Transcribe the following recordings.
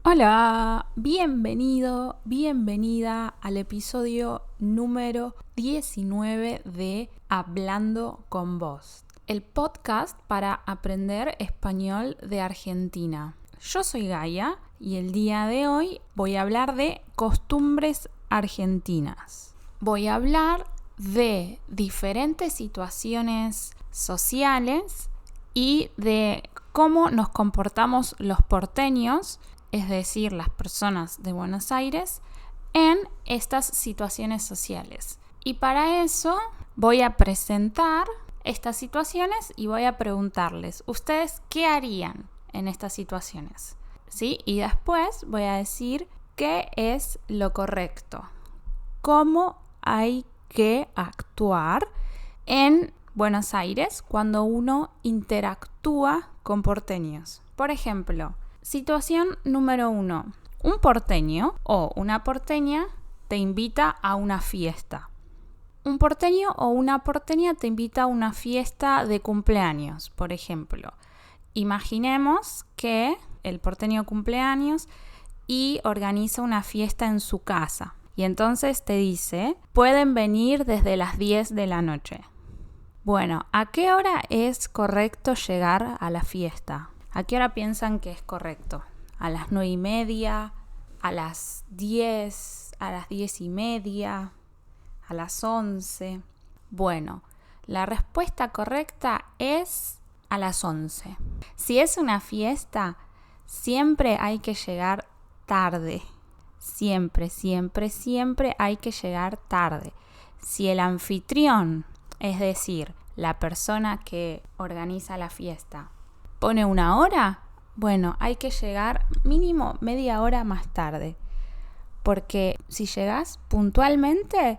Hola, bienvenido, bienvenida al episodio número 19 de Hablando con Vos, el podcast para aprender español de Argentina. Yo soy Gaia y el día de hoy voy a hablar de costumbres argentinas. Voy a hablar de diferentes situaciones sociales y de cómo nos comportamos los porteños, es decir, las personas de Buenos Aires, en estas situaciones sociales. Y para eso voy a presentar estas situaciones y voy a preguntarles, ¿ustedes qué harían en estas situaciones? ¿Sí? Y después voy a decir qué es lo correcto, cómo hay que actuar en Buenos Aires cuando uno interactúa con porteños. Por ejemplo, situación número 1. Un porteño o una porteña te invita a una fiesta. Un porteño o una porteña te invita a una fiesta de cumpleaños, por ejemplo. Imaginemos que el porteño cumpleaños y organiza una fiesta en su casa. Y entonces te dice, pueden venir desde las 10 de la noche. Bueno, ¿a qué hora es correcto llegar a la fiesta? ¿A qué hora piensan que es correcto? ¿A las 9:30? ¿A las 10? ¿A las 10:30? ¿A las 11? Bueno, la respuesta correcta es a las 11. Si es una fiesta, siempre hay que llegar tarde. Siempre hay que llegar tarde. Si el anfitrión, es decir, la persona que organiza la fiesta, pone una hora, bueno, hay que llegar mínimo media hora más tarde. Porque si llegas puntualmente,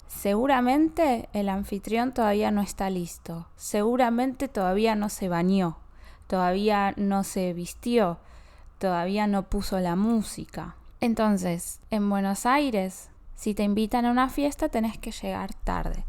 seguramente el anfitrión todavía no está listo. Seguramente todavía no se bañó, todavía no se vistió, todavía no puso la música. Entonces, en Buenos Aires, si te invitan a una fiesta, tenés que llegar tarde.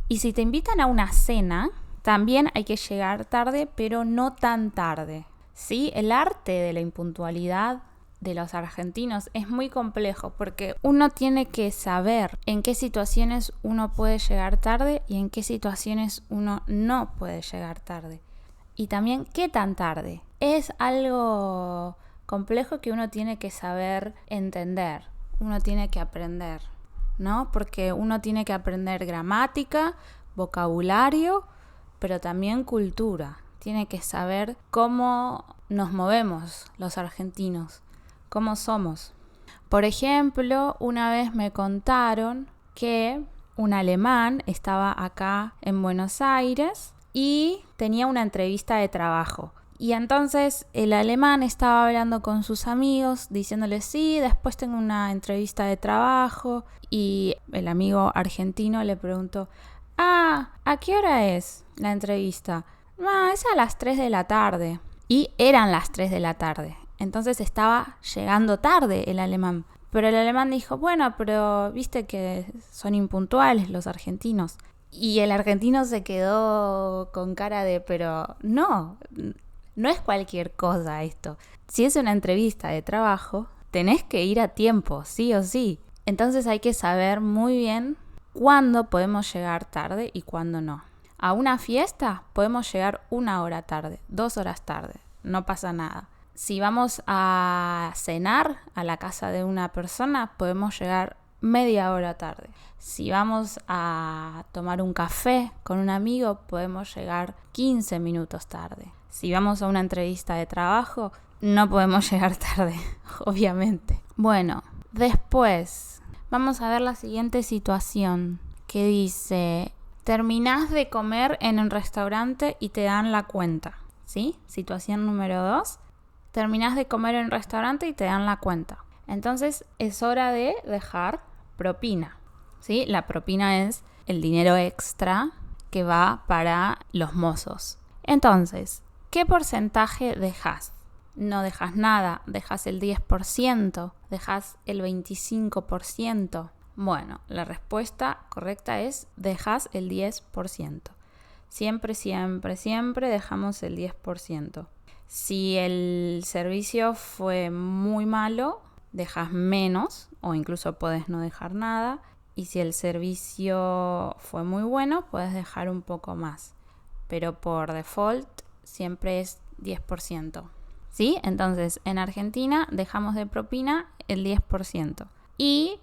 Y si te invitan a una cena, también hay que llegar tarde, pero no tan tarde. ¿Sí? El arte de la impuntualidad de los argentinos es muy complejo porque uno tiene que saber en qué situaciones uno puede llegar tarde y en qué situaciones uno no puede llegar tarde. Y también qué tan tarde. Es algo complejo que uno tiene que saber entender, uno tiene que aprender, ¿no? Porque uno tiene que aprender gramática, vocabulario, pero también cultura. Tiene que saber cómo nos movemos los argentinos, cómo somos. Por ejemplo, una vez me contaron que un alemán estaba acá en Buenos Aires y tenía una entrevista de trabajo. Y entonces el alemán estaba hablando con sus amigos, diciéndoles, sí, después tengo una entrevista de trabajo. Y el amigo argentino le preguntó, ¿a qué hora es la entrevista? Es a las 3 de la tarde. Y eran las 3 de la tarde. Entonces estaba llegando tarde el alemán. Pero el alemán dijo, bueno, pero viste que son impuntuales los argentinos. Y el argentino se quedó con cara de, pero no es cualquier cosa esto. Si es una entrevista de trabajo, tenés que ir a tiempo, sí o sí. Entonces hay que saber muy bien cuándo podemos llegar tarde y cuándo no. A una fiesta podemos llegar 1 hora tarde, 2 horas tarde, no pasa nada. Si vamos a cenar a la casa de una persona, podemos llegar media hora tarde. Si vamos a tomar un café con un amigo, podemos llegar 15 minutos tarde. Si vamos a una entrevista de trabajo, no podemos llegar tarde, obviamente. Bueno, después vamos a ver la siguiente situación que dice, terminás de comer en un restaurante y te dan la cuenta, ¿sí? Situación número 2, terminás de comer en un restaurante y te dan la cuenta. Entonces es hora de dejar propina, ¿sí? La propina es el dinero extra que va para los mozos. Entonces, ¿qué porcentaje dejas? No dejas nada, dejas el 10%, dejas el 25%. Bueno, la respuesta correcta es dejas el 10%. Siempre dejamos el 10%. Si el servicio fue muy malo, dejas menos o incluso puedes no dejar nada. Y si el servicio fue muy bueno, puedes dejar un poco más. Pero por default siempre es 10%. ¿Sí? Entonces, en Argentina dejamos de propina el 10%. Y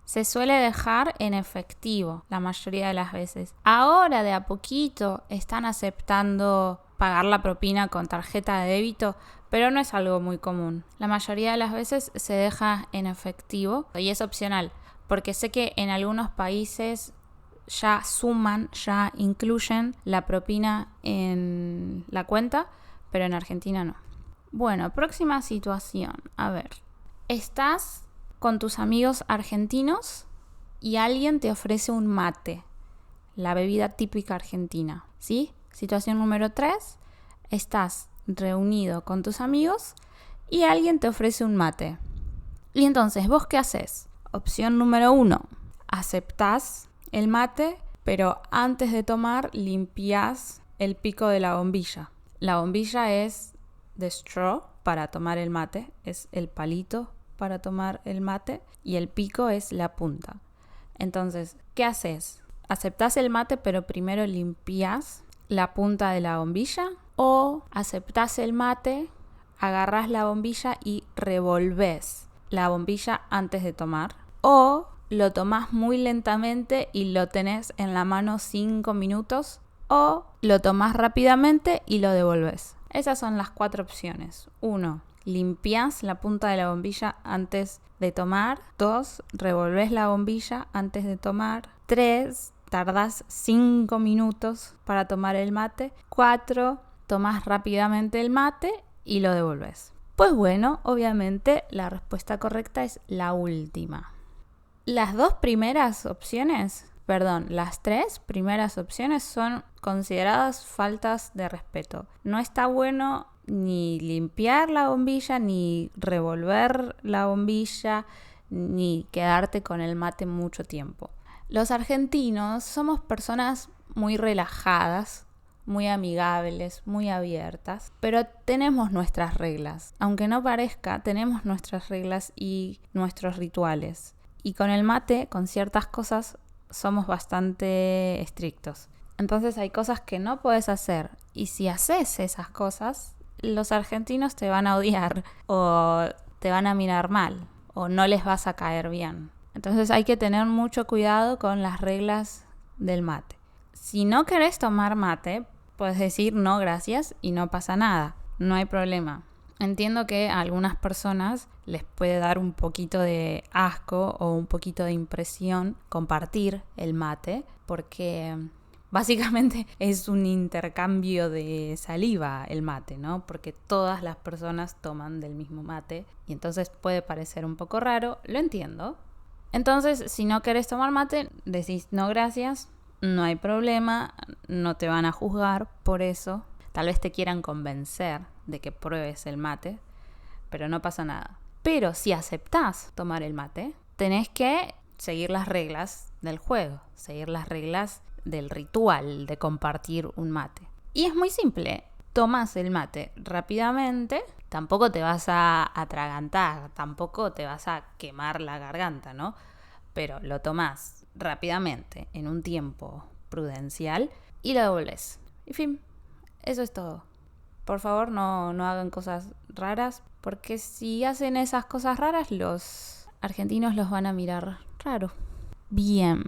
se suele dejar en efectivo la mayoría de las veces. Ahora de a poquito están aceptando pagar la propina con tarjeta de débito, pero no es algo muy común. La mayoría de las veces se deja en efectivo y es opcional, porque sé que en algunos países ya incluyen la propina en la cuenta, pero en Argentina no. Bueno, próxima situación. A ver, estás con tus amigos argentinos y alguien te ofrece un mate, la bebida típica argentina, ¿sí? Situación número 3, estás reunido con tus amigos y alguien te ofrece un mate. Y entonces, ¿vos qué haces? Opción número 1, aceptás el mate, pero antes de tomar limpiás el pico de la bombilla. La bombilla es de straw para tomar el mate, es el palito para tomar el mate y el pico es la punta. Entonces, ¿qué haces? ¿Aceptás el mate pero primero limpiás la punta de la bombilla? ¿O aceptás el mate, agarrás la bombilla y revolvés la bombilla antes de tomar? ¿O lo tomás muy lentamente y lo tenés en la mano 5 minutos? ¿O lo tomás rápidamente y lo devolvés? Esas son las 4 opciones. 1. Limpiás la punta de la bombilla antes de tomar. 2. Revolvés la bombilla antes de tomar. 3. Tardás 5 minutos para tomar el mate. 4. Tomás rápidamente el mate y lo devolvés. Pues bueno, obviamente la respuesta correcta es la última. Las 3 primeras opciones son consideradas faltas de respeto. No está bueno ni limpiar la bombilla, ni revolver la bombilla, ni quedarte con el mate mucho tiempo. Los argentinos somos personas muy relajadas, muy amigables, muy abiertas, pero tenemos nuestras reglas. Aunque no parezca, tenemos nuestras reglas y nuestros rituales. Y con el mate, con ciertas cosas, somos bastante estrictos. Entonces hay cosas que no puedes hacer. Y si haces esas cosas, los argentinos te van a odiar o te van a mirar mal o no les vas a caer bien. Entonces hay que tener mucho cuidado con las reglas del mate. Si no querés tomar mate, puedes decir no gracias y no pasa nada. No hay problema. Entiendo que a algunas personas les puede dar un poquito de asco o un poquito de impresión compartir el mate, porque básicamente es un intercambio de saliva el mate, ¿no? Porque todas las personas toman del mismo mate y entonces puede parecer un poco raro, lo entiendo. Entonces, si no querés tomar mate, decís no gracias, no hay problema, no te van a juzgar por eso. Tal vez te quieran convencer de que pruebes el mate, pero no pasa nada. Pero si aceptás tomar el mate, tenés que seguir las reglas del juego, seguir las reglas del ritual de compartir un mate. Y es muy simple. Tomás el mate rápidamente, tampoco te vas a atragantar, tampoco te vas a quemar la garganta, ¿no? Pero lo tomás rápidamente, en un tiempo prudencial, y lo devolvés. En fin, eso es todo. Por favor, no hagan cosas raras, porque si hacen esas cosas raras, los argentinos los van a mirar raro. Bien.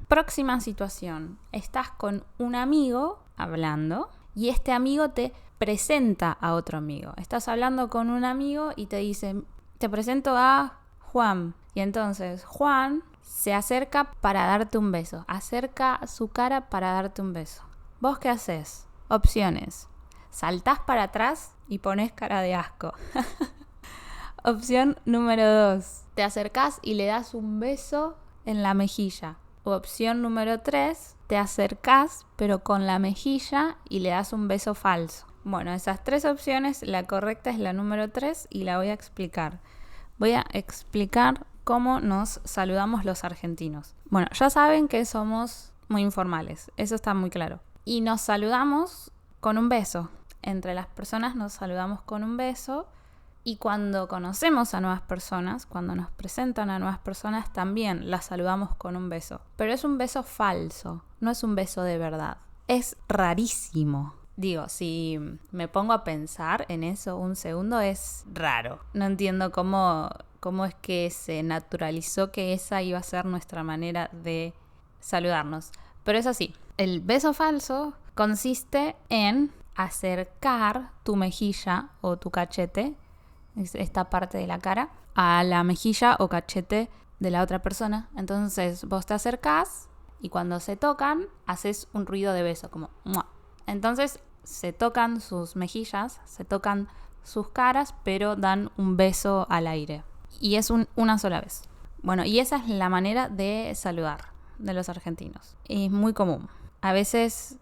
Próxima situación. Estás con un amigo hablando y este amigo te presenta a otro amigo. Estás hablando con un amigo y te dice, te presento a Juan. Y entonces Juan se acerca para darte un beso. Acerca su cara para darte un beso. ¿Vos qué haces? Opciones. Saltás para atrás y pones cara de asco. Opción número 2. Te acercás y le das un beso en la mejilla. O opción número 3. Te acercás pero con la mejilla y le das un beso falso. Bueno, esas 3 opciones, la correcta es la número 3 y la voy a explicar. Voy a explicar cómo nos saludamos los argentinos. Bueno, ya saben que somos muy informales, eso está muy claro. Y nos saludamos con un beso. entre las personas nos saludamos con un beso y cuando conocemos a nuevas personas, cuando nos presentan a nuevas personas, también las saludamos con un beso. Pero es un beso falso, no es un beso de verdad. Es rarísimo. Digo, si me pongo a pensar en eso un segundo, es raro. No entiendo cómo es que se naturalizó que esa iba a ser nuestra manera de saludarnos. Pero es así. El beso falso consiste en acercar tu mejilla o tu cachete, esta parte de la cara, a la mejilla o cachete de la otra persona. Entonces vos te acercás y cuando se tocan, haces un ruido de beso, como ¡mua! Entonces se tocan sus mejillas, se tocan sus caras, pero dan un beso al aire. Y es una sola vez. Bueno, y esa es la manera de saludar de los argentinos. Es muy común. A veces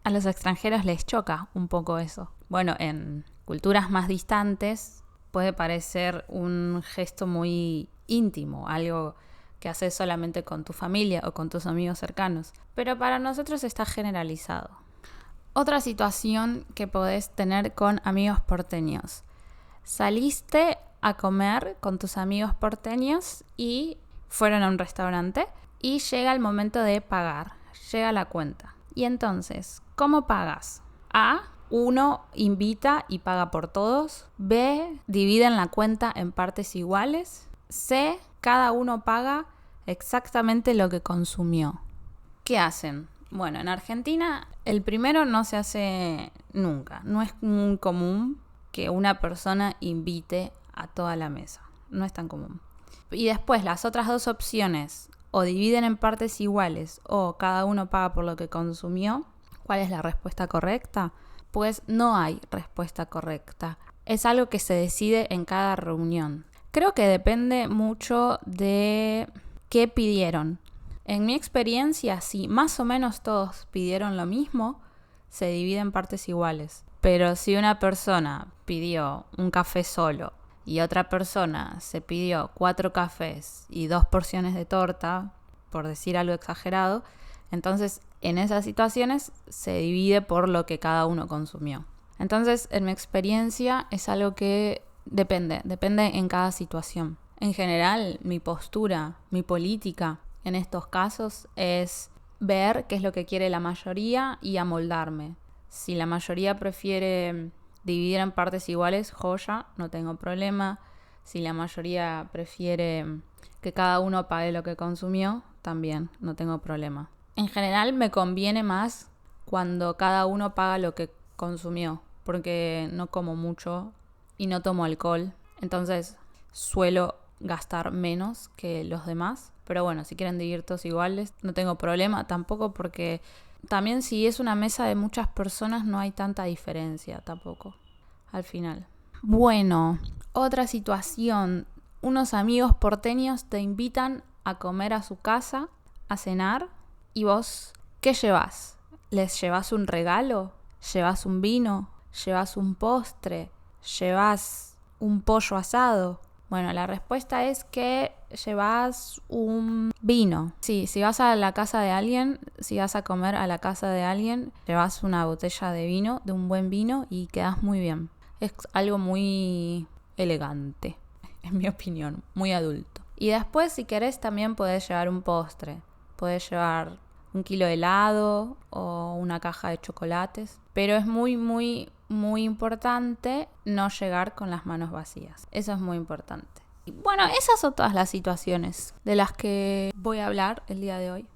a los extranjeros les choca un poco eso. Bueno, en culturas más distantes puede parecer un gesto muy íntimo, algo que haces solamente con tu familia o con tus amigos cercanos. Pero para nosotros está generalizado. Otra situación que podés tener con amigos porteños. Saliste a comer con tus amigos porteños y fueron a un restaurante y llega el momento de pagar, llega la cuenta. Y entonces, ¿cómo pagas? A, uno invita y paga por todos. B, dividen la cuenta en partes iguales. C, cada uno paga exactamente lo que consumió. ¿Qué hacen? Bueno, en Argentina el primero no se hace nunca. No es muy común que una persona invite a toda la mesa. No es tan común. Y después las otras dos opciones, o dividen en partes iguales o cada uno paga por lo que consumió. ¿Cuál es la respuesta correcta? Pues no hay respuesta correcta. Es algo que se decide en cada reunión. Creo que depende mucho de qué pidieron. En mi experiencia, si más o menos todos pidieron lo mismo, se divide en partes iguales. Pero si una persona pidió un café solo y otra persona se pidió 4 cafés y 2 porciones de torta, por decir algo exagerado, entonces en esas situaciones se divide por lo que cada uno consumió. Entonces, en mi experiencia es algo que depende en cada situación. En general, mi postura, mi política en estos casos es ver qué es lo que quiere la mayoría y amoldarme. Si la mayoría prefiere dividir en partes iguales, joya, no tengo problema. Si la mayoría prefiere que cada uno pague lo que consumió, también no tengo problema. En general me conviene más cuando cada uno paga lo que consumió, porque no como mucho y no tomo alcohol. Entonces suelo gastar menos que los demás. Pero bueno, si quieren dividir todos iguales, no tengo problema tampoco, porque también si es una mesa de muchas personas no hay tanta diferencia tampoco al final. Bueno, otra situación. Unos amigos porteños te invitan a comer a su casa, a cenar, y vos, ¿qué llevas? ¿Les llevas un regalo? ¿Llevas un vino? ¿Llevas un postre? ¿Llevas un pollo asado? Bueno, la respuesta es que llevas un vino. Sí, si vas a la casa de alguien, si vas a comer a la casa de alguien, llevas una botella de vino, de un buen vino, y quedas muy bien. Es algo muy elegante, en mi opinión, muy adulto. Y después, si querés, también podés llevar un postre. Podés llevar 1 kilo de helado o una caja de chocolates. Pero es muy, muy, muy importante no llegar con las manos vacías. Eso es muy importante. Y bueno, esas son todas las situaciones de las que voy a hablar el día de hoy.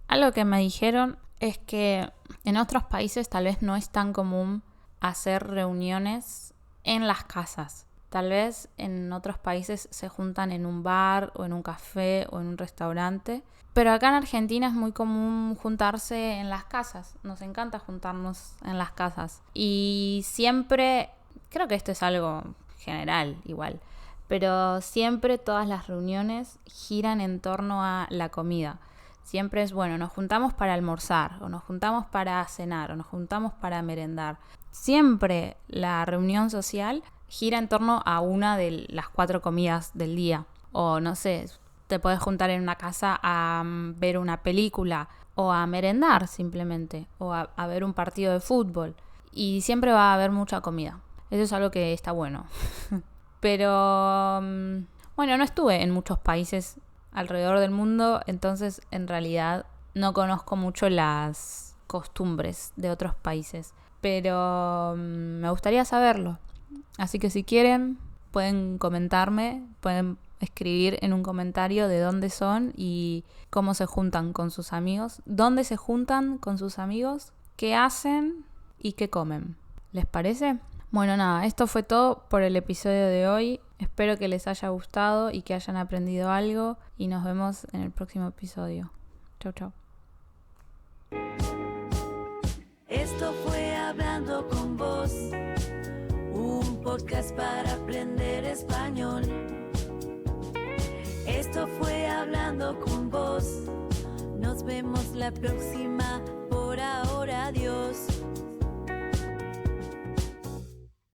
Algo que me dijeron es que en otros países tal vez no es tan común hacer reuniones en las casas. Tal vez en otros países se juntan en un bar o en un café o en un restaurante. Pero acá en Argentina es muy común juntarse en las casas. Nos encanta juntarnos en las casas. Y siempre, creo que esto es algo general igual, pero siempre todas las reuniones giran en torno a la comida. Siempre es, bueno, nos juntamos para almorzar, o nos juntamos para cenar, o nos juntamos para merendar. Siempre la reunión social gira en torno a una de las 4 comidas del día. O no sé, te podés juntar en una casa a ver una película o a merendar simplemente, o a ver un partido de fútbol. y siempre va a haber mucha comida. Eso es algo que está bueno. Pero bueno, no estuve en muchos países alrededor del mundo, entonces en realidad no conozco mucho las costumbres de otros países. Pero me gustaría saberlo. Así que si quieren, pueden comentarme, pueden escribir en un comentario de dónde son y cómo se juntan con sus amigos, dónde se juntan con sus amigos, qué hacen y qué comen. ¿Les parece? Bueno, nada, esto fue todo por el episodio de hoy. Espero que les haya gustado y que hayan aprendido algo y nos vemos en el próximo episodio. Chau, chau. Esto fue Hablando con Vos, un podcast para aprender español. Esto fue Hablando con Vos. Nos vemos la próxima. Por ahora, adiós.